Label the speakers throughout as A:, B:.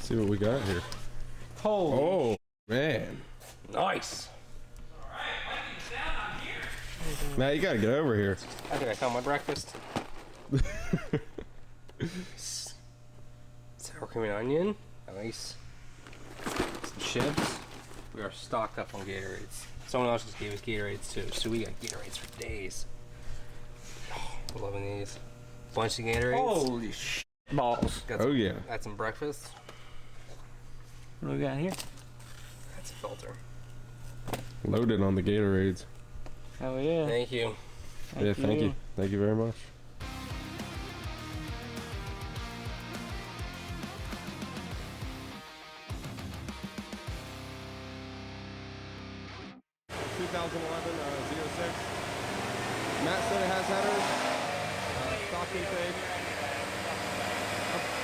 A: Let's see what we got here.
B: Holy
A: Oh, man.
B: nice.
A: Matt, you gotta get over here.
B: I think I found my breakfast. Sour cream and onion. Nice. Some chips. We are stocked up on Gatorades. Someone else just gave us Gatorades too, so we got Gatorades for days. Oh, loving these. Bunch of Gatorades.
C: Holy sh! Balls.
B: Got
A: Oh,
B: some,
A: yeah.
B: Got some breakfast.
C: What do we got here?
B: That's a filter.
A: Loaded on the Gatorades.
C: Oh yeah.
B: Thank you.
A: Yeah, thank you. Thank you very much. Matt said it has headers. Stocking page.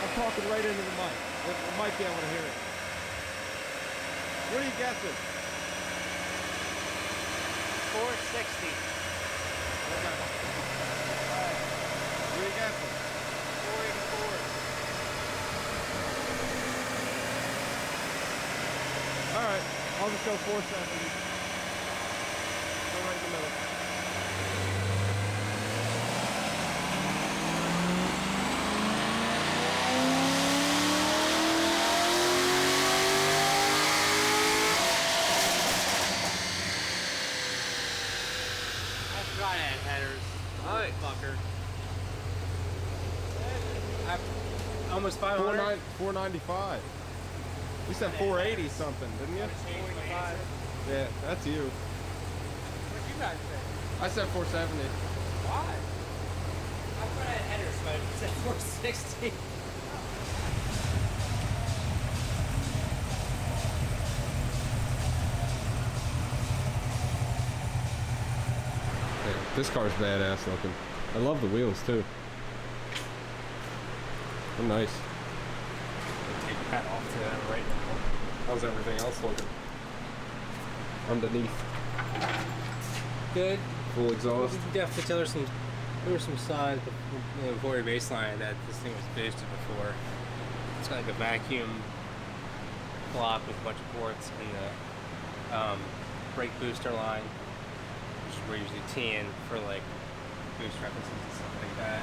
A: I'm talking right into the mic. The mic be able to hear it. What are you guessing?
C: 460.
A: Okay. What are you guessing?
C: 484.
A: All right, I'll just go 470. Go right in the middle.
C: I forgot I had headers.
B: Nice.
C: Fucker.
B: Almost 500.
A: 495. You said 480 something, didn't you? Yeah, that's you.
C: What'd you guys say?
A: I said 470.
C: Why? I thought I had headers, but it said 460.
A: Yeah, this car's badass looking. I love the wheels too. They're nice.
B: Take your hat off to that right now.
A: How's everything else looking? Underneath.
B: Good.
A: Full exhaust.
B: Definitely tell there were some signs before your baseline that this thing was boosted before. It's got like a vacuum block with a bunch of ports and the brake booster line, which is where you usually tee in for like boost references and stuff like that.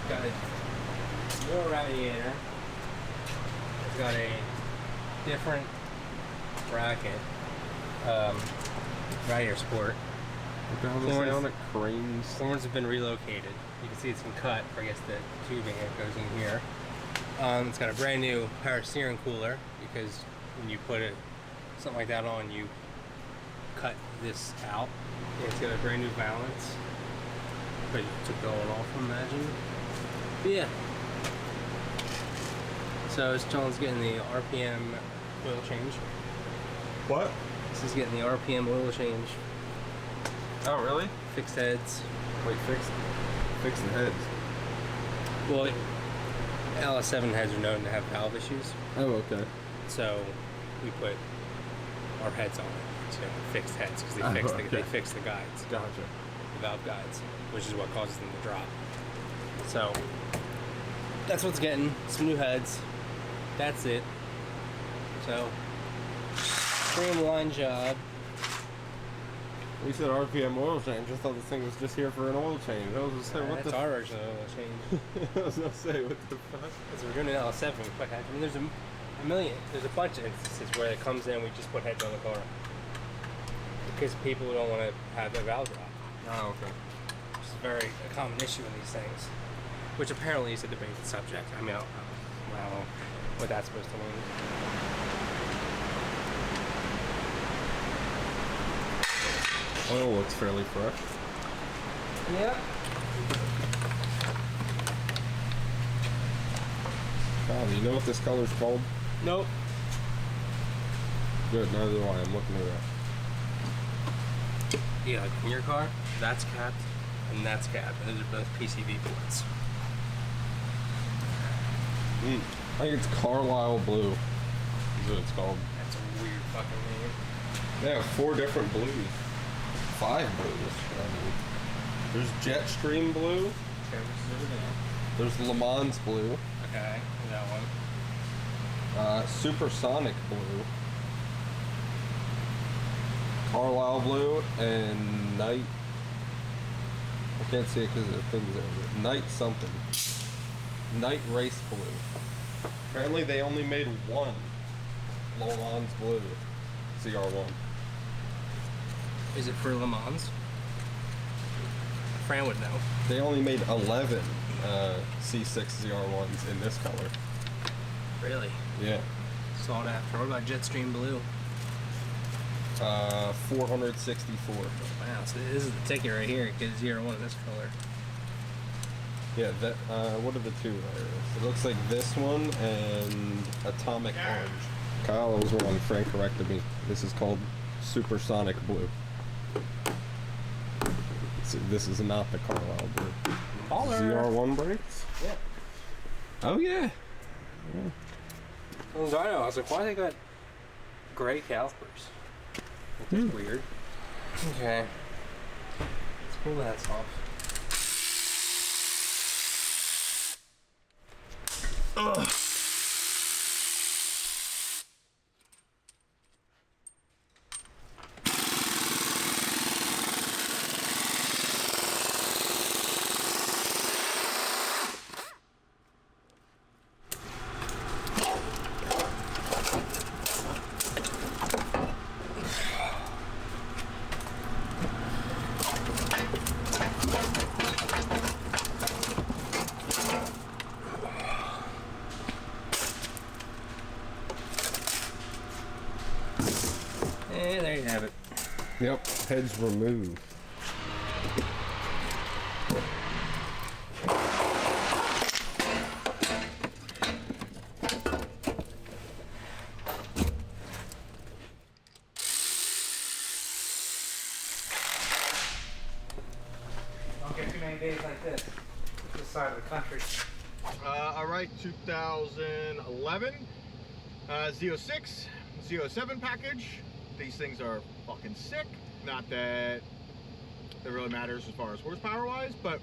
B: Got a newer radiator. It's got a different bracket. Radiator sport.
A: What the hell does it say on it? Cranes.
B: Thorns have been relocated. You can see it's been cut for, I guess, the tubing that goes in here. It's got a brand new power steering cooler because when you put something like that on, you cut this out. Yeah, it's got a brand new valance. But you took the old off, I imagine. But yeah. So John's getting the RPM oil change.
A: What?
B: This is getting the RPM oil change.
A: Oh, really?
B: Fixed heads.
A: Wait, fix the heads.
B: Well, LS7 heads are known to have valve issues,
A: Oh, okay.
B: so we put our heads on it to fix heads because
A: Oh,
B: they
A: okay.
B: fix the guides,
A: Gotcha.
B: the valve guides, which is what causes them to drop. So that's what's getting some new heads. That's it. So streamlined job.
A: We said RPM oil change. I thought this thing was just here for an oil change. I was gonna say, what
B: That's
A: the
B: our original oil change.
A: I was gonna say, what the fuck?
B: Because we're doing an LS7, but I mean, there's a bunch of instances where it comes in, we just put heads on the car. Because people don't want to have their valve drop.
A: Oh, okay.
B: Which is a common issue in these things. Which apparently is a debated subject. I mean, I don't know what that's supposed to mean.
A: Oil looks fairly fresh.
B: Yeah.
A: God, you know what this color's called?
B: Nope.
A: Good, neither do I. I'm looking at that.
B: Yeah, like in your car, that's capped and that's capped. And those are both PCV ports.
A: I think it's Carlisle Blue. Is what it's called.
B: That's a weird fucking name.
A: They have 4 different blues. 5 blues. There's Jetstream Blue.
B: Okay, which is over there.
A: There's Le Mans Blue.
B: Okay, that one.
A: Supersonic Blue, Carlisle Blue, and Night. I can't see it because the things are Night something. Night Race Blue. Apparently they only made one Le Mans Blue ZR1.
B: Is it for Le Mans? Fran would know.
A: They only made 11 C6 ZR1s in this color.
B: Really?
A: Yeah.
B: Sought after. What about Jetstream Blue?
A: 464.
B: Wow, so this is the ticket right here. Get ZR1 in this color.
A: Yeah, that. What are the two letters? It looks like this one and Atomic Orange. Kyle, I was wrong. Frank corrected me. This is called Supersonic Blue. So this is not the Carlisle Blue. ZR1 brakes?
B: Yeah.
A: Oh yeah.
B: Well, I know. I was like, why they got gray calipers? That's weird. Okay. Let's pull that off. Ugh. And there you have it.
A: Yep. Heads removed.
C: Don't get too many days like this. This side of the country.
D: Alright, 2011 Z06, Z07 package. These things are fucking sick. Not that it really matters as far as horsepower wise, but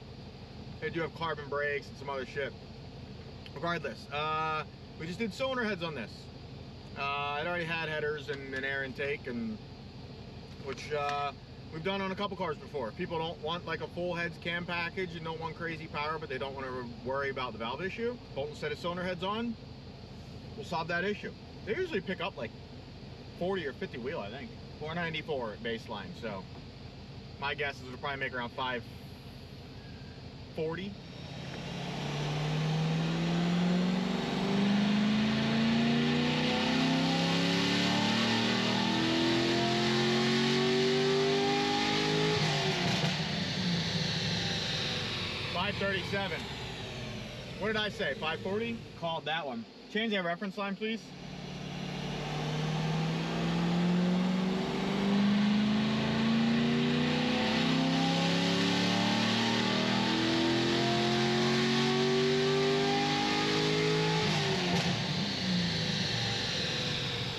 D: they do have carbon brakes and some other shit. Regardless, we just did cylinder heads on this. It already had headers and an air intake, and which we've done on a couple cars before. People don't want like a full heads cam package and don't want crazy power, but they don't want to worry about the valve issue. Bolt a set of cylinder heads on, we'll solve that issue. They usually pick up like 40 or 50 wheel, I think. 494 at baseline, so my guess is it'll probably make around 540. $537. What did I say? 540? Called that one. Change that reference line, please.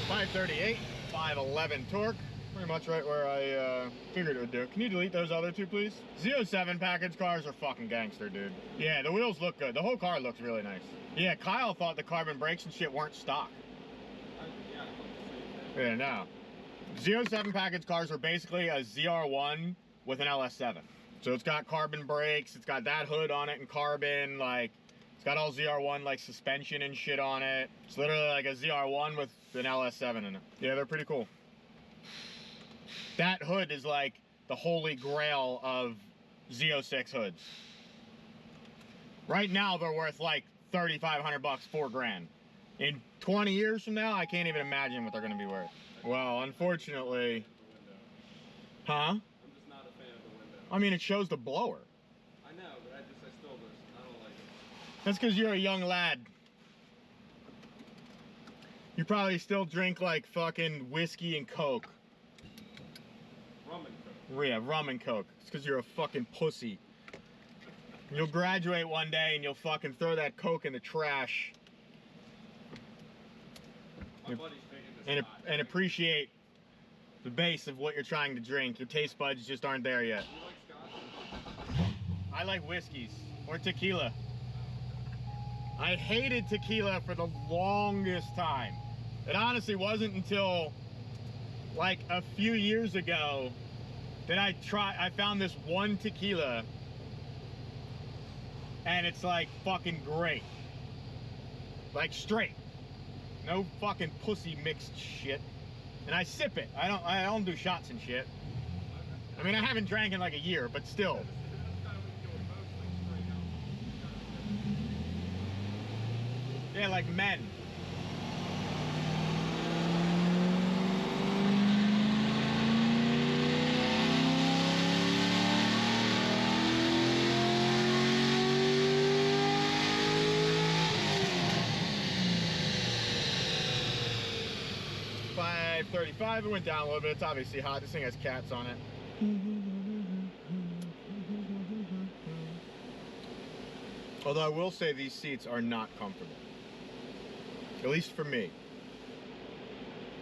D: $538, 511 torque. Pretty much right where I figured it would do. Can you delete those other two, please? Z07 package cars are fucking gangster, dude. Yeah, the wheels look good. The whole car looks really nice. Yeah, Kyle thought the carbon brakes and shit weren't stock. Yeah, no. Z07 package cars are basically a ZR1 with an LS7. So it's got carbon brakes, it's got that hood on it and carbon, like, it's got all ZR1 like suspension and shit on it. It's literally like a ZR1 with an LS7 in it. Yeah, they're pretty cool. That hood is like the holy grail of Z06 hoods. Right now they're worth like 3,500 bucks, $4,000. In 20 years from now, I can't even imagine what they're gonna be worth. Well, unfortunately, huh?
A: I'm just not a fan of the window.
D: I mean, it shows the blower.
A: I know, but I still don't like it.
D: That's because you're a young lad. You probably still drink like fucking whiskey and Coke.
A: Rum and Coke.
D: Yeah, rum and Coke. It's because you're a fucking pussy. You'll graduate one day and you'll fucking throw that Coke in the trash.
A: My buddy's taking this
D: And appreciate the base of what you're trying to drink. Your taste buds just aren't there yet.
A: You like scotch?
D: I like whiskeys or tequila. I hated tequila for the longest time. It honestly wasn't until like a few years ago that I found this one tequila and it's like fucking great. Like straight. No fucking pussy mixed shit. And I sip it. I don't do shots and shit. I mean, I haven't drank in like a year, but still. Yeah, like men. $5.35. It went down a little bit. It's obviously hot. This thing has cats on it. Although I will say these seats are not comfortable. At least for me.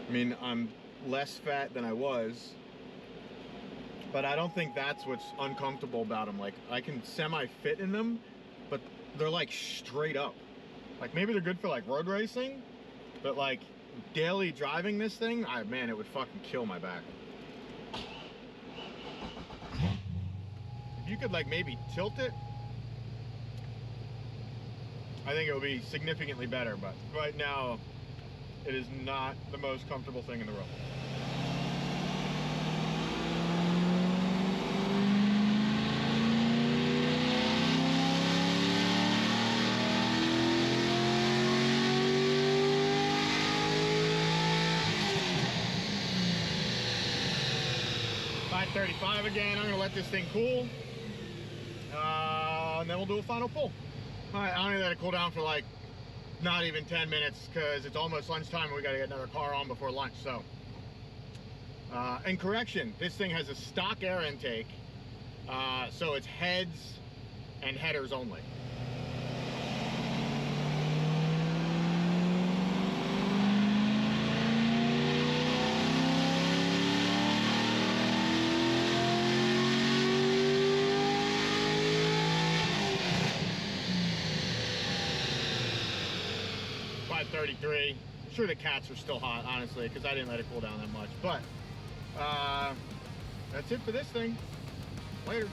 D: I mean, I'm less fat than I was, but I don't think that's what's uncomfortable about them. Like, I can semi-fit in them, but they're like straight up. Like, maybe they're good for like road racing, but like daily driving this thing, man, it would fucking kill my back. If you could like maybe tilt it, I think it would be significantly better, but right now it is not the most comfortable thing in the world. $5.35 again. I'm gonna let this thing cool, and then we'll do a final pull. All right, I'm gonna let it cool down for like not even 10 minutes because it's almost lunchtime and we gotta get another car on before lunch. So, and correction, this thing has a stock air intake, so it's heads and headers only. $5.33. I'm sure the cats are still hot, honestly, because I didn't let it cool down that much. But that's it for this thing. Later.